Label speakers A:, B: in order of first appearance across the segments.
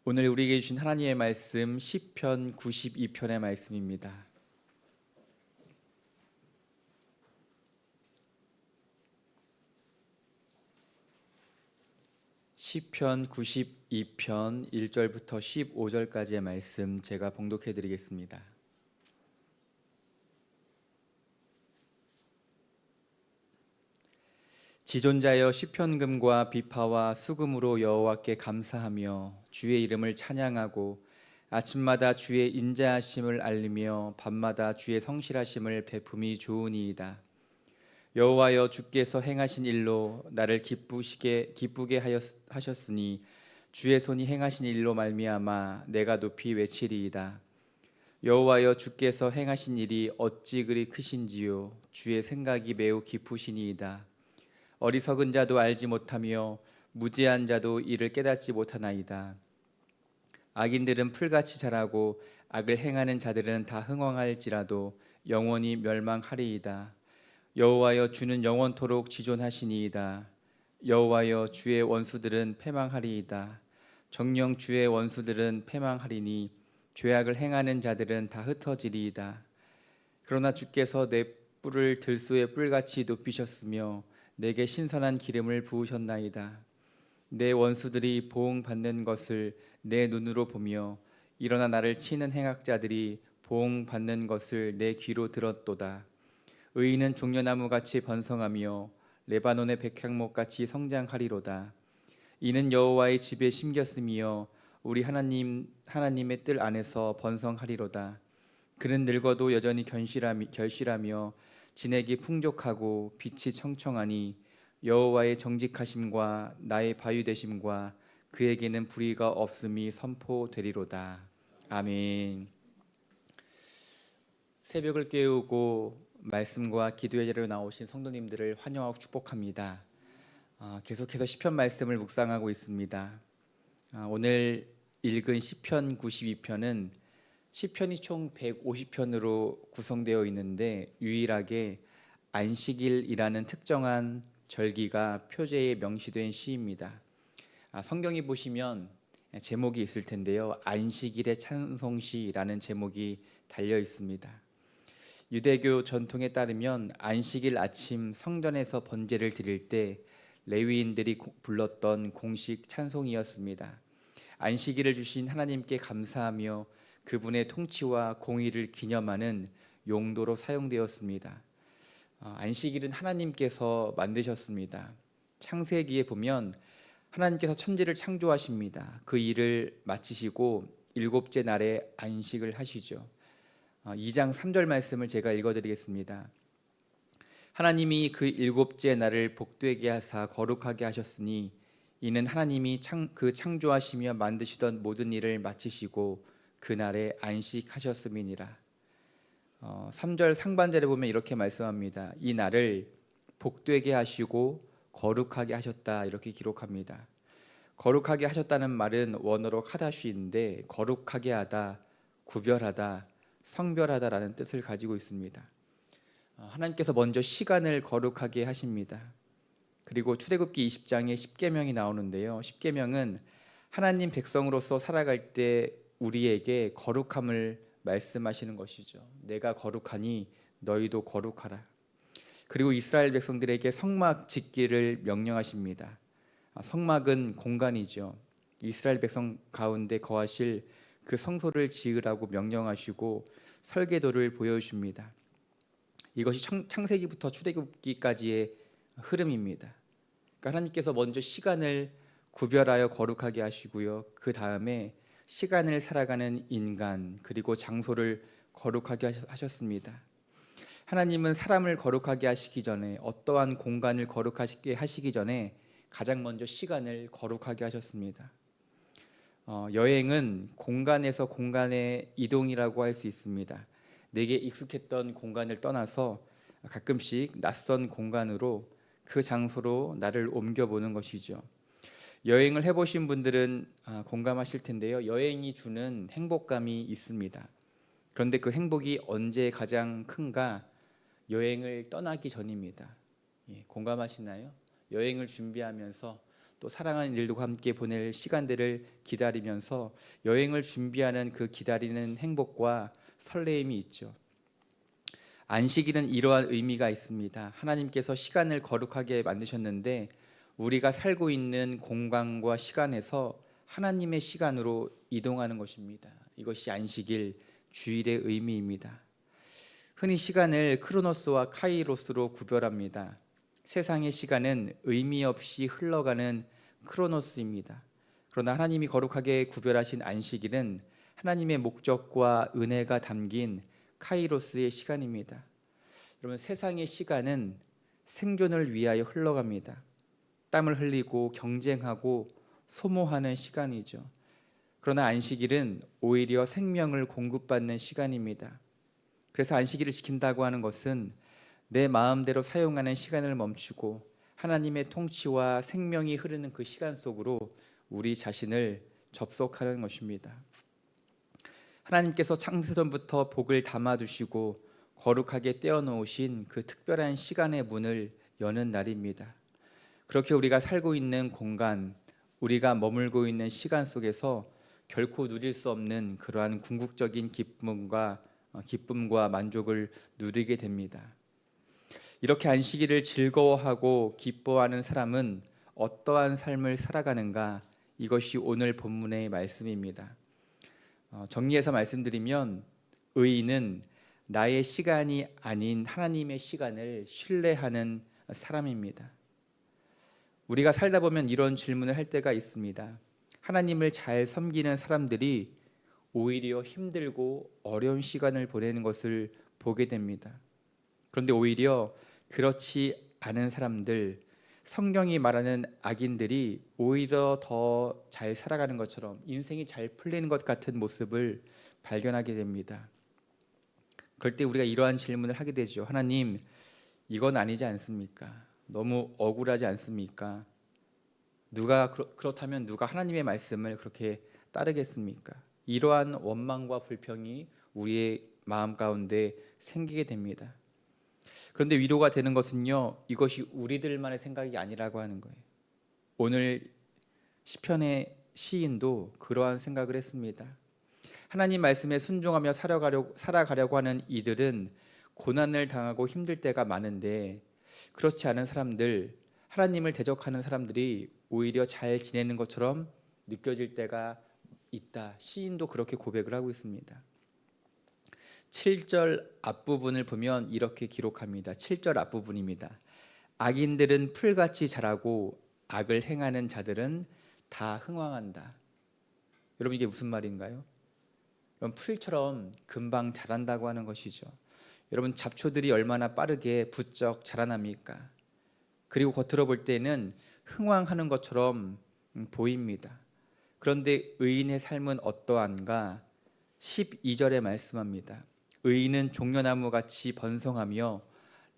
A: 오늘 우리에게 주신 하나님의 말씀 시편 92편의 말씀입니다. 시편 92편 1절부터 15절까지의 말씀 제가 봉독해 드리겠습니다. 지존자여 시편금과 비파와 수금으로 여호와께 감사하며 주의 이름을 찬양하고 아침마다 주의 인자하심을 알리며 밤마다 주의 성실하심을 베품이 좋으니이다. 여호와여 주께서 행하신 일로 나를 기쁘게 하셨으니 주의 손이 행하신 일로 말미암아 내가 높이 외치리이다. 여호와여 주께서 행하신 일이 어찌 그리 크신지요. 주의 생각이 매우 깊으시니이다. 어리석은 자도 알지 못하며 무지한 자도 이를 깨닫지 못하나이다. 악인들은 풀같이 자라고 악을 행하는 자들은 다 흥왕할지라도 영원히 멸망하리이다. 여호와여 주는 영원토록 지존하시니이다. 여호와여 주의 원수들은 패망하리이다. 정녕 주의 원수들은 패망하리니 죄악을 행하는 자들은 다 흩어지리이다. 그러나 주께서 내 뿔을 들소의 뿔같이 높이셨으며 내게 신선한 기름을 부으셨나이다. 내 원수들이 보응받는 것을 내 눈으로 보며 일어나 나를 치는 행악자들이 보응받는 것을 내 귀로 들었도다. 의인은 종려나무같이 번성하며 레바논의 백향목같이 성장하리로다. 이는 여호와의 집에 심겼으며 우리 하나님의 뜰 안에서 번성하리로다. 그는 늙어도 여전히 결실하며 진액이 풍족하고 빛이 청청하니 여호와의 정직하심과 나의 바유되심과 그에게는 불의가 없음이 선포되리로다. 아멘. 새벽을 깨우고 말씀과 기도의 자리로 나오신 성도님들을 환영하고 축복합니다. 계속해서 시편 말씀을 묵상하고 있습니다. 오늘 읽은 시편 92편은 시편이 총 150편으로 구성되어 있는데 유일하게 안식일이라는 특정한 절기가 표제에 명시된 시입니다. 성경에 보시면 제목이 있을 텐데요. 안식일의 찬송시라는 제목이 달려 있습니다. 유대교 전통에 따르면 안식일 아침 성전에서 번제를 드릴 때 레위인들이 불렀던 공식 찬송이었습니다. 안식일을 주신 하나님께 감사하며 그분의 통치와 공의를 기념하는 용도로 사용되었습니다. 안식일은 하나님께서 만드셨습니다. 창세기에 보면 하나님께서 천지를 창조하십니다. 그 일을 마치시고 일곱째 날에 안식을 하시죠. 2장 3절 말씀을 제가 읽어드리겠습니다. 하나님이 그 일곱째 날을 복되게 하사 거룩하게 하셨으니 이는 하나님이 그 창조하시며 만드시던 모든 일을 마치시고 그날에 안식하셨음이니라. 3절 상반절에 보면 이렇게 말씀합니다. 이 날을 복되게 하시고 거룩하게 하셨다 이렇게 기록합니다. 거룩하게 하셨다는 말은 원어로 카다쉬인데 거룩하게 하다, 구별하다, 성별하다라는 뜻을 가지고 있습니다. 하나님께서 먼저 시간을 거룩하게 하십니다. 그리고 출애굽기 20장에 십계명이 나오는데요. 십계명은 하나님 백성으로서 살아갈 때 우리에게 거룩함을 말씀하시는 것이죠. 내가 거룩하니 너희도 거룩하라. 그리고 이스라엘 백성들에게 성막 짓기를 명령하십니다. 성막은 공간이죠. 이스라엘 백성 가운데 거하실 그 성소를 지으라고 명령하시고 설계도를 보여주십니다. 이것이 창세기부터 출애굽기까지의 흐름입니다. 그러니까 하나님께서 먼저 시간을 구별하여 거룩하게 하시고요. 그 다음에 시간을 살아가는 인간 그리고 장소를 거룩하게 하셨습니다. 하나님은 사람을 거룩하게 하시기 전에 어떠한 공간을 거룩하게 하시기 전에 가장 먼저 시간을 거룩하게 하셨습니다. 여행은 공간에서 공간의 이동이라고 할 수 있습니다. 내게 익숙했던 공간을 떠나서 가끔씩 낯선 공간으로 그 장소로 나를 옮겨보는 것이죠. 여행을 해보신 분들은 공감하실 텐데요. 여행이 주는 행복감이 있습니다. 그런데 그 행복이 언제 가장 큰가? 여행을 떠나기 전입니다. 공감하시나요? 여행을 준비하면서 또 또 사랑하는 이들과 함께 보낼 시간들을 기다리면서 여행을 준비하는 그 기다리는 행복과 설레임이 있죠. 안식일은 이러한 의미가 있습니다. 하나님께서 시간을 거룩하게 만드셨는데 우리가 살고 있는 공간과 시간에서 하나님의 시간으로 이동하는 것입니다. 이것이 안식일, 주일의 의미입니다. 흔히 시간을 크로노스와 카이로스로 구별합니다. 세상의 시간은 의미 없이 흘러가는 크로노스입니다. 그러나 하나님이 거룩하게 구별하신 안식일은 하나님의 목적과 은혜가 담긴 카이로스의 시간입니다. 여러분, 세상의 시간은 생존을 위하여 흘러갑니다. 땀을 흘리고 경쟁하고 소모하는 시간이죠. 그러나 안식일은 오히려 생명을 공급받는 시간입니다. 그래서 안식일을 지킨다고 하는 것은 내 마음대로 사용하는 시간을 멈추고 하나님의 통치와 생명이 흐르는 그 시간 속으로 우리 자신을 접속하는 것입니다. 하나님께서 창세전부터 복을 담아두시고 거룩하게 떼어놓으신 그 특별한 시간의 문을 여는 날입니다. 그렇게 우리가 살고 있는 공간, 우리가 머물고 있는 시간 속에서 결코 누릴 수 없는 그러한 궁극적인 기쁨과 만족을 누리게 됩니다. 이렇게 안식일을 즐거워하고 기뻐하는 사람은 어떠한 삶을 살아가는가? 이것이 오늘 본문의 말씀입니다. 정리해서 말씀드리면 의인은 나의 시간이 아닌 하나님의 시간을 신뢰하는 사람입니다. 우리가 살다 보면 이런 질문을 할 때가 있습니다. 하나님을 잘 섬기는 사람들이 오히려 힘들고 어려운 시간을 보내는 것을 보게 됩니다. 그런데 오히려 그렇지 않은 사람들, 성경이 말하는 악인들이 오히려 더 잘 살아가는 것처럼 인생이 잘 풀리는 것 같은 모습을 발견하게 됩니다. 그럴 때 우리가 이러한 질문을 하게 되죠. 하나님, 이건 아니지 않습니까? 너무 억울하지 않습니까? 그렇다면 누가 하나님의 말씀을 그렇게 따르겠습니까? 이러한 원망과 불평이 우리의 마음 가운데 생기게 됩니다. 그런데 위로가 되는 것은요, 이것이 우리들만의 생각이 아니라고 하는 거예요. 오늘 시편의 시인도 그러한 생각을 했습니다. 하나님 말씀에 순종하며 살아가려고 하는 이들은 고난을 당하고 힘들 때가 많은데 그렇지 않은 사람들, 하나님을 대적하는 사람들이 오히려 잘 지내는 것처럼 느껴질 때가 있다. 시인도 그렇게 고백을 하고 있습니다. 7절 앞부분을 보면 이렇게 기록합니다. 7절 앞부분입니다. 악인들은 풀같이 자라고 악을 행하는 자들은 다 흥왕한다. 여러분, 이게 무슨 말인가요? 여러분, 풀처럼 금방 자란다고 하는 것이죠. 여러분, 잡초들이 얼마나 빠르게 부쩍 자라납니까? 그리고 겉으로 볼 때는 흥왕하는 것처럼 보입니다. 그런데 의인의 삶은 어떠한가? 12절에 말씀합니다. 의인은 종려나무 같이 번성하며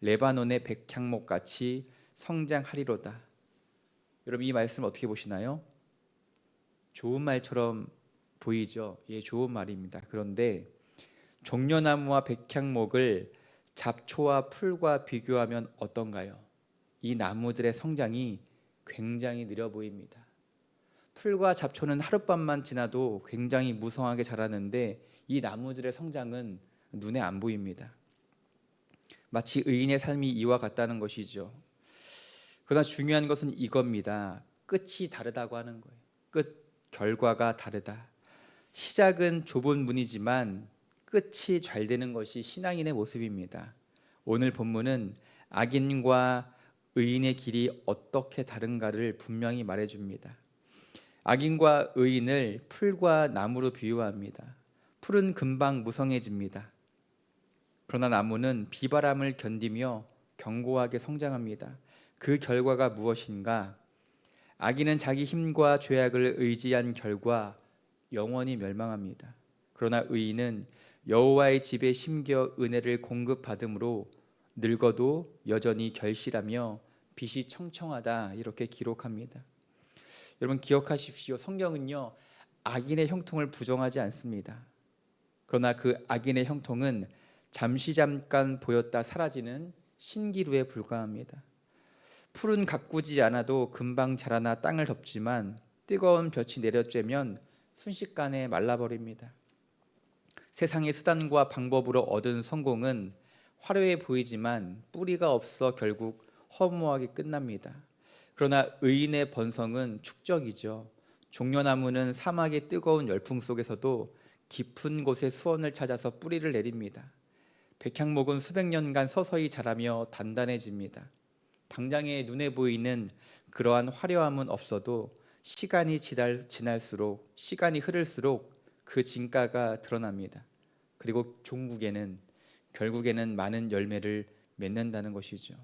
A: 레바논의 백향목 같이 성장하리로다. 여러분, 이 말씀 어떻게 보시나요? 좋은 말처럼 보이죠? 예, 좋은 말입니다. 그런데 종려나무와 백향목을 잡초와 풀과 비교하면 어떤가요? 이 나무들의 성장이 굉장히 느려 보입니다. 풀과 잡초는 하룻밤만 지나도 굉장히 무성하게 자라는데 이 나무들의 성장은 눈에 안 보입니다. 마치 의인의 삶이 이와 같다는 것이죠. 그러나 중요한 것은 이겁니다. 끝이 다르다고 하는 거예요. 결과가 다르다. 시작은 좁은 문이지만 끝이 잘 되는 것이 신앙인의 모습입니다. 오늘 본문은 악인과 의인의 길이 어떻게 다른가를 분명히 말해줍니다. 악인과 의인을 풀과 나무로 비유합니다. 풀은 금방 무성해집니다. 그러나 나무는 비바람을 견디며 견고하게 성장합니다. 그 결과가 무엇인가? 악인은 자기 힘과 죄악을 의지한 결과 영원히 멸망합니다. 그러나 의인은 여호와의 집에 심겨 은혜를 공급받음으로 늙어도 여전히 결실하며 빛이 청청하다, 이렇게 기록합니다. 여러분, 기억하십시오. 성경은요, 악인의 형통을 부정하지 않습니다. 그러나 그 악인의 형통은 잠깐 보였다 사라지는 신기루에 불과합니다. 풀은 가꾸지 않아도 금방 자라나 땅을 덮지만 뜨거운 볕이 내려쬐면 순식간에 말라버립니다. 세상의 수단과 방법으로 얻은 성공은 화려해 보이지만 뿌리가 없어 결국 허무하게 끝납니다. 그러나 의인의 번성은 축적이죠. 종려나무는 사막의 뜨거운 열풍 속에서도 깊은 곳에 수원을 찾아서 뿌리를 내립니다. 백향목은 수백 년간 서서히 자라며 단단해집니다. 당장에 눈에 보이는 그러한 화려함은 없어도 시간이 지날수록, 시간이 흐를수록 그 진가가 드러납니다. 그리고 결국에는 많은 열매를 맺는다는 것이죠.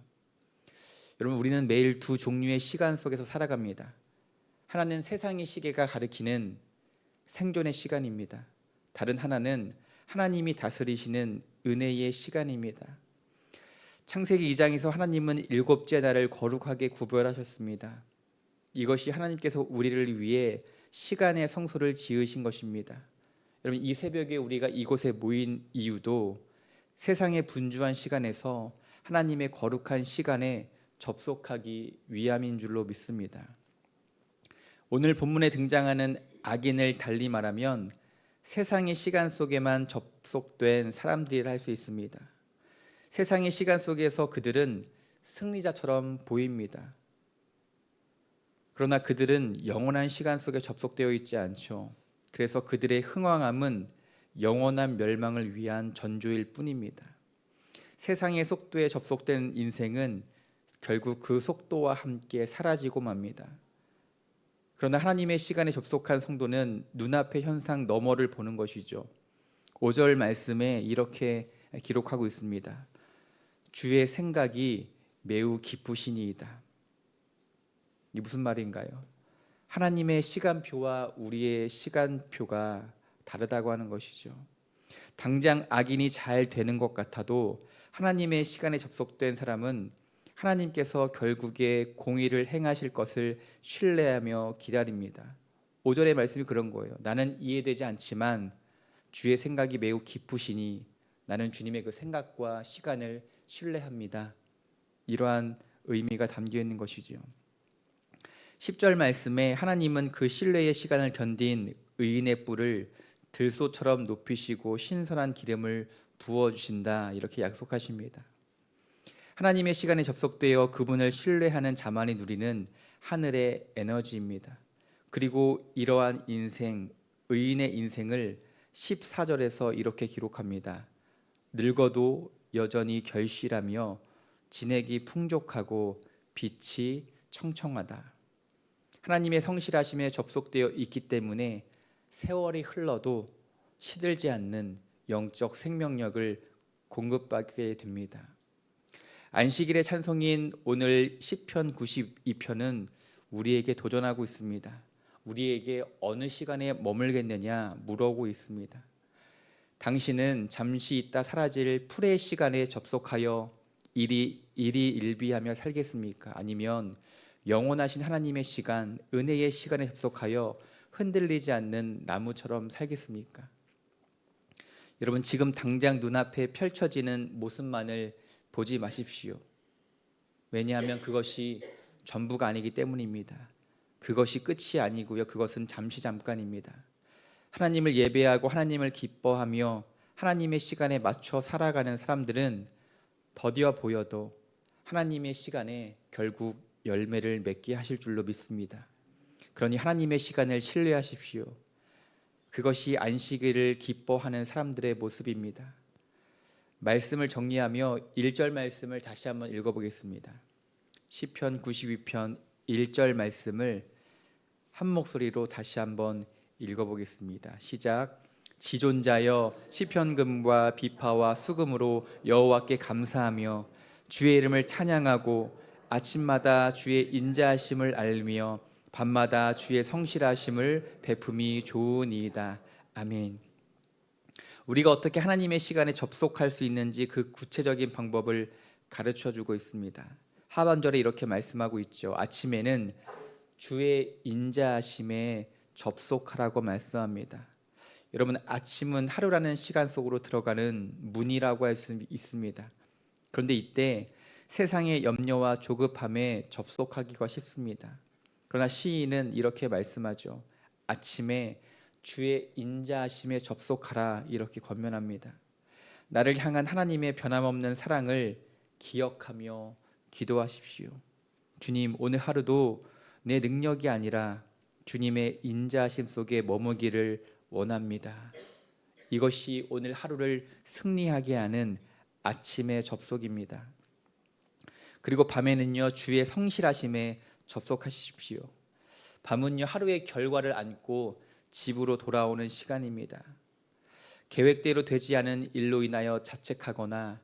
A: 여러분, 우리는 매일 두 종류의 시간 속에서 살아갑니다. 하나는 세상의 시계가 가리키는 생존의 시간입니다. 다른 하나는 하나님이 다스리시는 은혜의 시간입니다. 창세기 2장에서 하나님은 일곱째 날을 거룩하게 구별하셨습니다. 이것이 하나님께서 우리를 위해 시간의 성소를 지으신 것입니다. 여러분, 이 새벽에 우리가 이곳에 모인 이유도 세상의 분주한 시간에서 하나님의 거룩한 시간에 접속하기 위함인 줄로 믿습니다. 오늘 본문에 등장하는 악인을 달리 말하면 세상의 시간 속에만 접속된 사람들이라 할 수 있습니다. 세상의 시간 속에서 그들은 승리자처럼 보입니다. 그러나 그들은 영원한 시간 속에 접속되어 있지 않죠. 그래서 그들의 흥왕함은 영원한 멸망을 위한 전조일 뿐입니다. 세상의 속도에 접속된 인생은 결국 그 속도와 함께 사라지고 맙니다. 그러나 하나님의 시간에 접속한 성도는 눈앞의 현상 너머를 보는 것이죠. 5절 말씀에 이렇게 기록하고 있습니다. 주의 생각이 매우 깊으시니이다. 이게 무슨 말인가요? 하나님의 시간표와 우리의 시간표가 다르다고 하는 것이죠. 당장 악인이 잘 되는 것 같아도 하나님의 시간에 접속된 사람은 하나님께서 결국에 공의를 행하실 것을 신뢰하며 기다립니다. 5절의 말씀이 그런 거예요. 나는 이해되지 않지만 주의 생각이 매우 깊으시니 나는 주님의 그 생각과 시간을 신뢰합니다. 이러한 의미가 담겨 있는 것이죠. 10절 말씀에 하나님은 그 신뢰의 시간을 견딘 의인의 뿔을 들소처럼 높이시고 신선한 기름을 부어주신다, 이렇게 약속하십니다. 하나님의 시간에 접속되어 그분을 신뢰하는 자만이 누리는 하늘의 에너지입니다. 그리고 이러한 인생, 의인의 인생을 14절에서 이렇게 기록합니다. 늙어도 여전히 결실하며 진액이 풍족하고 빛이 청청하다. 하나님의 성실하심에 접속되어 있기 때문에 세월이 흘러도 시들지 않는 영적 생명력을 공급받게 됩니다. 안식일의 찬송인 오늘 시편 92편은 우리에게 도전하고 있습니다. 우리에게 어느 시간에 머물겠느냐 물어오고 있습니다. 당신은 잠시 있다 사라질 풀의 시간에 접속하여 일희일비하며 살겠습니까? 아니면 영원하신 하나님의 시간, 은혜의 시간에 접속하여 흔들리지 않는 나무처럼 살겠습니까? 여러분, 지금 당장 눈앞에 펼쳐지는 모습만을 보지 마십시오. 왜냐하면 그것이 전부가 아니기 때문입니다. 그것이 끝이 아니고요. 그것은 잠깐입니다. 하나님을 예배하고 하나님을 기뻐하며 하나님의 시간에 맞춰 살아가는 사람들은 더디어 보여도 하나님의 시간에 결국 열매를 맺게 하실 줄로 믿습니다. 그러니 하나님의 시간을 신뢰하십시오. 그것이 안식일을 기뻐하는 사람들의 모습입니다. 말씀을 정리하며 1절 말씀을 다시 한번 읽어보겠습니다. 시편 92편 1절 말씀을 한 목소리로 다시 한번 읽어보겠습니다. 시작. 지존자여 시편금과 비파와 수금으로 여호와께 감사하며 주의 이름을 찬양하고 아침마다 주의 인자하심을 알며 밤마다 주의 성실하심을 베품이 좋으니이다. 아멘. 우리가 어떻게 하나님의 시간에 접속할 수 있는지 그 구체적인 방법을 가르쳐주고 있습니다. 하반절에 이렇게 말씀하고 있죠. 아침에는 주의 인자하심에 접속하라고 말씀합니다. 여러분, 아침은 하루라는 시간 속으로 들어가는 문이라고 할 수 있습니다. 그런데 이때 세상의 염려와 조급함에 접속하기가 쉽습니다. 그러나 시인은 이렇게 말씀하죠. 아침에 주의 인자하심에 접속하라, 이렇게 권면합니다. 나를 향한 하나님의 변함없는 사랑을 기억하며 기도하십시오. 주님, 오늘 하루도 내 능력이 아니라 주님의 인자하심 속에 머무기를 원합니다. 이것이 오늘 하루를 승리하게 하는 아침의 접속입니다. 그리고 밤에는요, 주의 성실하심에 접속하십시오. 밤은요, 하루의 결과를 안고 집으로 돌아오는 시간입니다. 계획대로 되지 않은 일로 인하여 자책하거나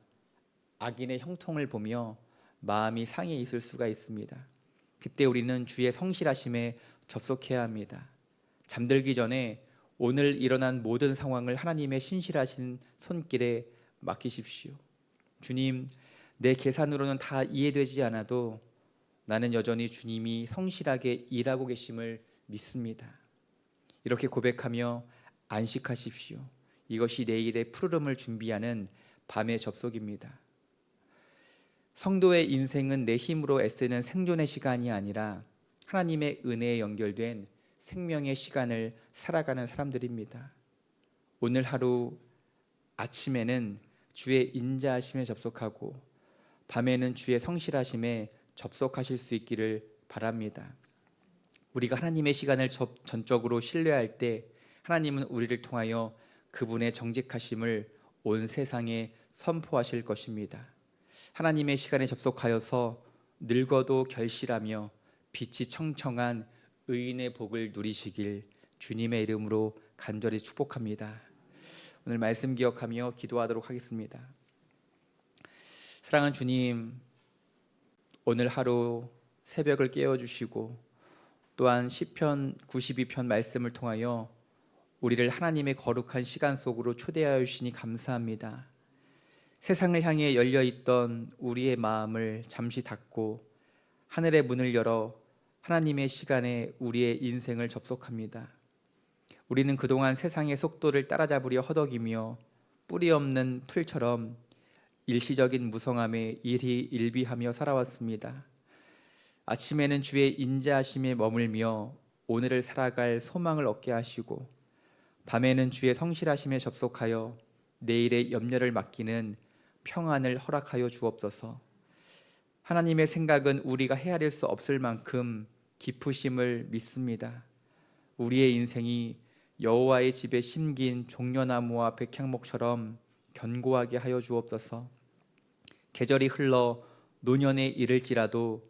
A: 악인의 형통을 보며 마음이 상해 있을 수가 있습니다. 그때 우리는 주의 성실하심에 접속해야 합니다. 잠들기 전에 오늘 일어난 모든 상황을 하나님의 신실하신 손길에 맡기십시오. 주님, 내 계산으로는 다 이해되지 않아도 나는 여전히 주님이 성실하게 일하고 계심을 믿습니다. 이렇게 고백하며 안식하십시오. 이것이 내일의 푸르름을 준비하는 밤의 접속입니다. 성도의 인생은 내 힘으로 애쓰는 생존의 시간이 아니라 하나님의 은혜에 연결된 생명의 시간을 살아가는 사람들입니다. 오늘 하루 아침에는 주의 인자하심에 접속하고 밤에는 주의 성실하심에 접속하실 수 있기를 바랍니다. 우리가 하나님의 시간을 전적으로 신뢰할 때 하나님은 우리를 통하여 그분의 정직하심을 온 세상에 선포하실 것입니다. 하나님의 시간에 접속하여서 늙어도 결실하며 빛이 청청한 의인의 복을 누리시길 주님의 이름으로 간절히 축복합니다. 오늘 말씀 기억하며 기도하도록 하겠습니다. 사랑하는 주님, 오늘 하루 새벽을 깨워주시고 또한 시편 92편 말씀을 통하여 우리를 하나님의 거룩한 시간 속으로 초대하여 주시니 감사합니다. 세상을 향해 열려있던 우리의 마음을 잠시 닫고 하늘의 문을 열어 하나님의 시간에 우리의 인생을 접속합니다. 우리는 그동안 세상의 속도를 따라잡으려 허덕이며 뿌리 없는 풀처럼 일시적인 무성함에 일희일비하며 살아왔습니다. 아침에는 주의 인자하심에 머물며 오늘을 살아갈 소망을 얻게 하시고 밤에는 주의 성실하심에 접속하여 내일의 염려를 맡기는 평안을 허락하여 주옵소서. 하나님의 생각은 우리가 헤아릴 수 없을 만큼 깊으심을 믿습니다. 우리의 인생이 여호와의 집에 심긴 종려나무와 백향목처럼 견고하게 하여 주옵소서. 계절이 흘러 노년에 이를지라도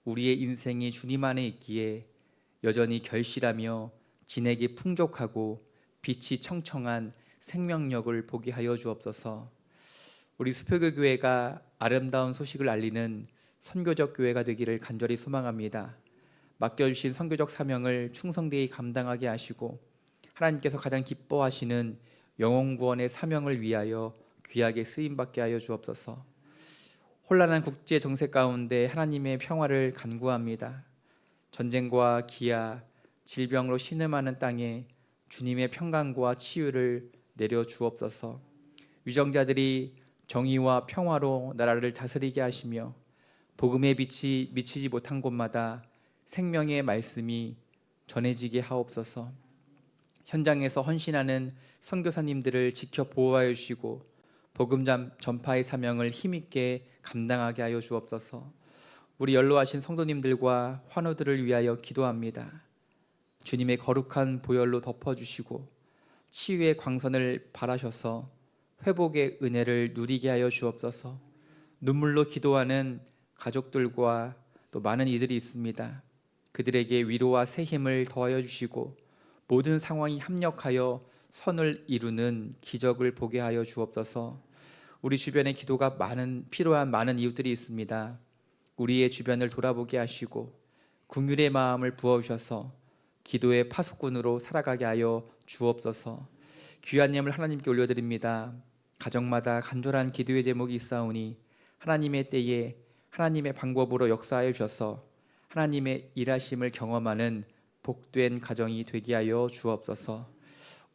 A: 우리의 인생이 주님 안에 있기에 여전히 결실하며 진액이 풍족하고 빛이 청청한 생명력을 보게 하여 주옵소서. 우리 수표교 교회가 아름다운 소식을 알리는 선교적 교회가 되기를 간절히 소망합니다. 맡겨주신 선교적 사명을 충성되이 감당하게 하시고 하나님께서 가장 기뻐하시는 영혼구원의 사명을 위하여 귀하게 쓰임받게 하여 주옵소서. 혼란한 국제 정세 가운데 하나님의 평화를 간구합니다. 전쟁과 기아, 질병으로 신음하는 땅에 주님의 평강과 치유를 내려 주옵소서. 위정자들이 정의와 평화로 나라를 다스리게 하시며 복음의 빛이 미치지 못한 곳마다 생명의 말씀이 전해지게 하옵소서. 현장에서 헌신하는 선교사님들을 지켜 보호하여 주시고 복음 전파의 사명을 힘있게 감당하게 하여 주옵소서. 우리 연로하신 성도님들과 환우들을 위하여 기도합니다. 주님의 거룩한 보혈로 덮어주시고 치유의 광선을 발하셔서 회복의 은혜를 누리게 하여 주옵소서. 눈물로 기도하는 가족들과 또 많은 이들이 있습니다. 그들에게 위로와 새 힘을 더하여 주시고 모든 상황이 합력하여 선을 이루는 기적을 보게 하여 주옵소서. 우리 주변에 기도가 필요한 많은 이웃들이 있습니다. 우리의 주변을 돌아보게 하시고 긍휼의 마음을 부어주셔서 기도의 파수꾼으로 살아가게 하여 주옵소서. 귀한 예물 하나님께 올려드립니다. 가정마다 간절한 기도의 제목이 있사오니 하나님의 때에 하나님의 방법으로 역사하여 주셔서 하나님의 일하심을 경험하는 복된 가정이 되게 하여 주옵소서.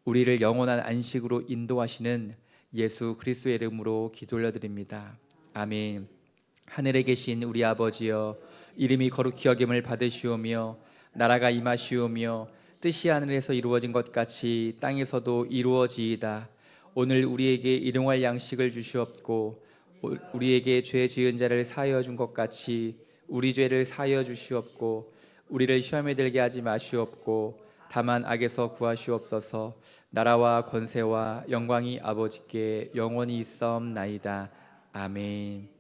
A: 우리를 영원한 안식으로 인도하시는 예수 그리스도의 이름으로 기도 올려드립니다. 아멘. 하늘에 계신 우리 아버지여, 이름이 거룩히 여김을 받으시오며 나라가 임하시오며 뜻이 하늘에서 이루어진 것 같이 땅에서도 이루어지이다. 오늘 우리에게 일용할 양식을 주시옵고 우리에게 죄 지은 자를 사하여 준 것 같이 우리 죄를 사하여 주시옵고 우리를 시험에 들게 하지 마시옵고 다만 악에서 구하시옵소서. 나라와 권세와 영광이 아버지께 영원히 있사옵나이다. 아멘.